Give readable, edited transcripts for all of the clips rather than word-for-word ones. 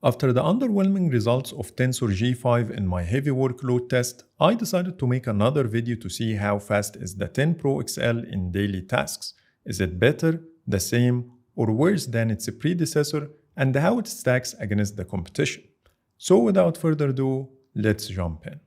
After the underwhelming results of Tensor G5 in my heavy workload test, I decided to make another video to see how fast is the 10 Pro XL in daily tasks. Is it better, the same, or worse than its predecessor, and how it stacks against the competition? So without further ado, let's jump in.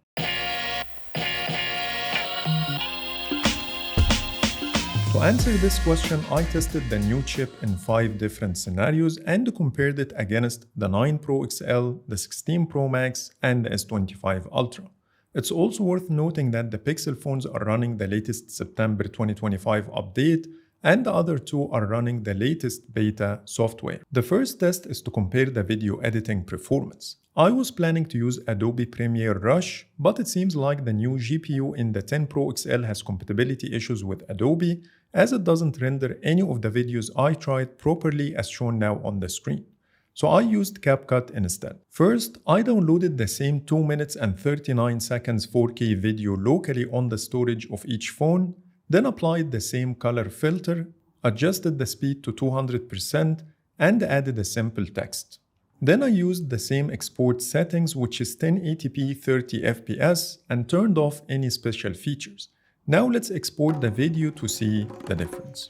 To answer this question, I tested the new chip in 5 different scenarios and compared it against the 9 Pro XL, the 16 Pro Max, and the S25 Ultra. It's also worth noting that the Pixel phones are running the latest September 2025 update, and the other two are running the latest beta software. The first test is to compare the video editing performance. I was planning to use Adobe Premiere Rush, but it seems like the new GPU in the 10 Pro XL has compatibility issues with Adobe, as it doesn't render any of the videos I tried properly as shown now on the screen. So I used CapCut instead. First, I downloaded the same 2 minutes and 39 seconds 4K video locally on the storage of each phone, then applied the same color filter, adjusted the speed to 200%, and added a simple text. Then I used the same export settings, which is 1080p 30 fps, and turned off any special features. Now let's export the video to see the difference.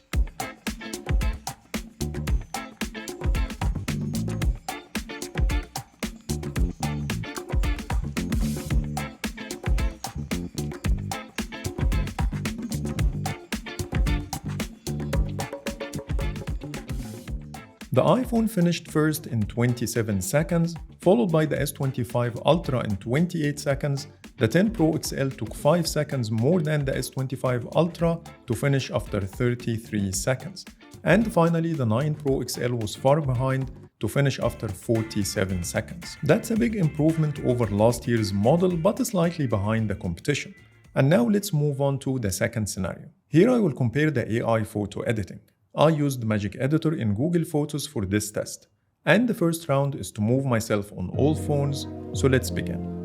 The iPhone finished first in 27 seconds, followed by the S25 Ultra in 28 seconds. The 10 Pro XL took 5 seconds more than the S25 Ultra to finish after 33 seconds. And finally, the 9 Pro XL was far behind to finish after 47 seconds. That's a big improvement over last year's model, but slightly behind the competition. And now let's move on to the second scenario. Here I will compare the AI photo editing. I used Magic Editor in Google Photos for this test. And the first round is to move myself on all phones, so let's begin.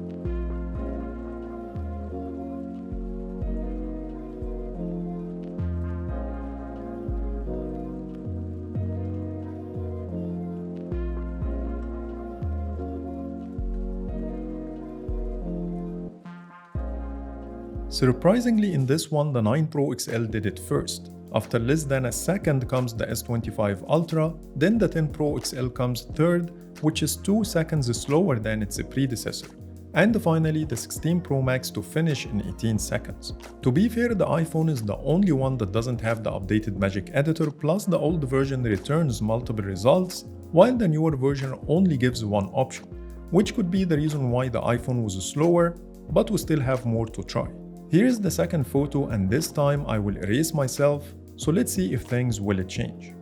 Surprisingly, in this one, the 9 Pro XL did it first. After less than a second comes the S25 Ultra, then the 10 Pro XL comes third, which is 2 seconds slower than its predecessor. And finally, the 16 Pro Max to finish in 18 seconds. To be fair, the iPhone is the only one that doesn't have the updated Magic Editor, plus the old version returns multiple results, while the newer version only gives one option, which could be the reason why the iPhone was slower, but we still have more to try. Here is the second photo, and this time I will erase myself, so let's see if things will change.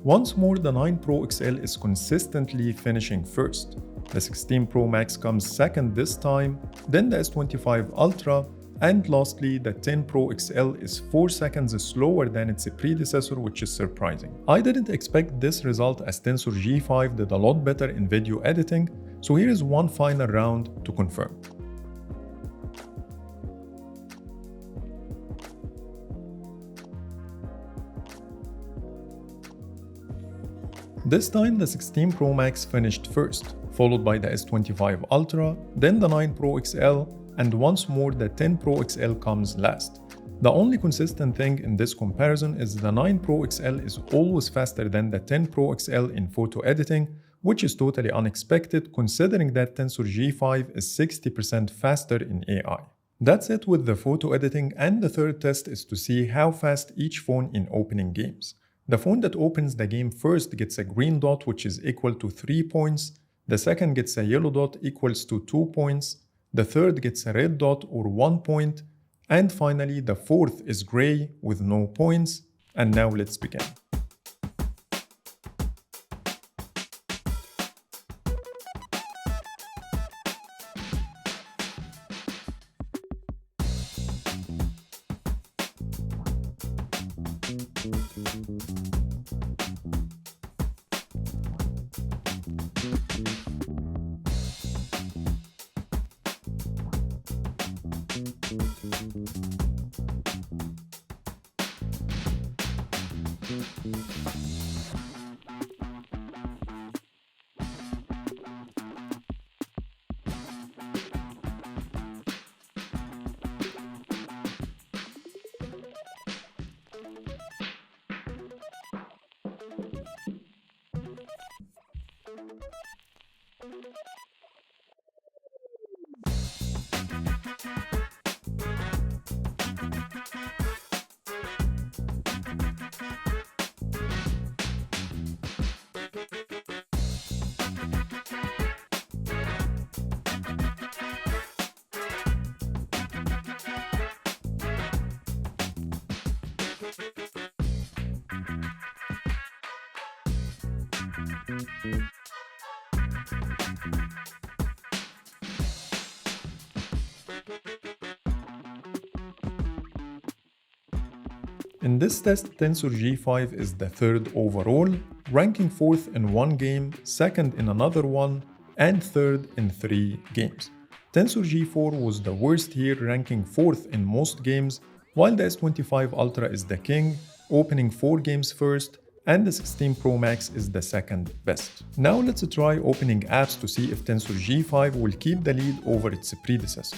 Once more, the 9 Pro XL is consistently finishing first. The 16 Pro Max comes second this time, then the S25 Ultra, and lastly, the 10 Pro XL is 4 seconds slower than its predecessor, which is surprising. I didn't expect this result as Tensor G5 did a lot better in video editing, so here is one final round to confirm. This time the 16 Pro Max finished first, followed by the S25 Ultra, then the 9 Pro XL, and once more the 10 Pro XL comes last. The only consistent thing in this comparison is the 9 Pro XL is always faster than the 10 Pro XL in photo editing, which is totally unexpected considering that Tensor G5 is 60% faster in AI. That's it with the photo editing, and the third test is to see how fast each phone in opening games. The phone that opens the game first gets a green dot, which is equal to 3 points, the second gets a yellow dot equals to 2 points, the third gets a red dot or 1 point, and finally the fourth is gray with no points. And now let's begin. In this test, Tensor G5 is the third overall, ranking fourth in one game, second in another one, and third in 3 games. Tensor G4 was the worst here, ranking fourth in most games, while the S25 Ultra is the king, opening 4 games first, and the 16 Pro Max is the second best. Now let's try opening apps to see if Tensor G5 will keep the lead over its predecessor.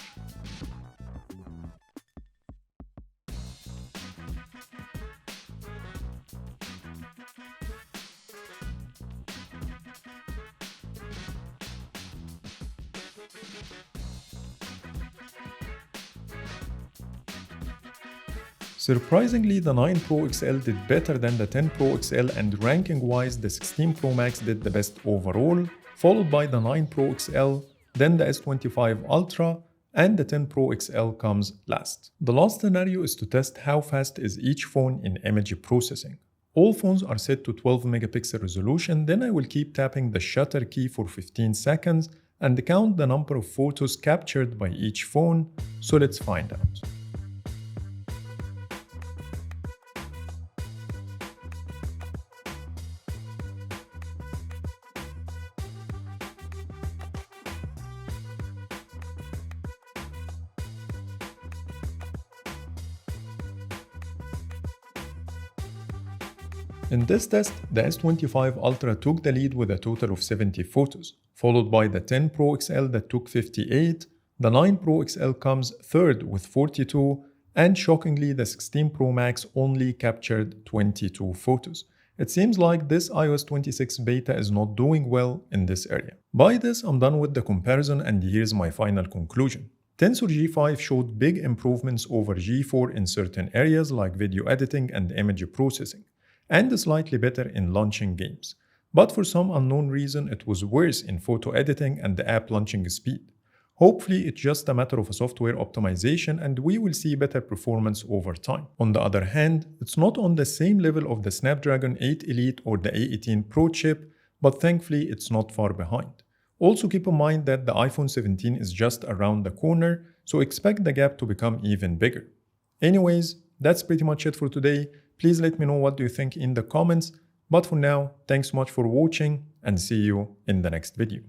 Surprisingly, the 9 Pro XL did better than the 10 Pro XL, and ranking-wise, the 16 Pro Max did the best overall, followed by the 9 Pro XL, then the S25 Ultra, and the 10 Pro XL comes last. The last scenario is to test how fast is each phone in image processing. All phones are set to 12 megapixel resolution, then I will keep tapping the shutter key for 15 seconds and count the number of photos captured by each phone, so let's find out. In this test, the S25 Ultra took the lead with a total of 70 photos, followed by the 10 Pro XL that took 58, the 9 Pro XL comes third with 42, and shockingly the 16 Pro Max only captured 22 photos. It seems like this iOS 26 beta is not doing well in this area. By this, I'm done with the comparison, and here's my final conclusion. Tensor G5 showed big improvements over G4 in certain areas like video editing and image processing, and slightly better in launching games. But for some unknown reason, it was worse in photo editing and the app launching speed. Hopefully, it's just a matter of a software optimization and we will see better performance over time. On the other hand, it's not on the same level of the Snapdragon 8 Elite or the A18 Pro chip, but thankfully it's not far behind. Also keep in mind that the iPhone 17 is just around the corner, so expect the gap to become even bigger. Anyways, that's pretty much it for today. Please let me know what do you think in the comments. But for now, thanks so much for watching and see you in the next video.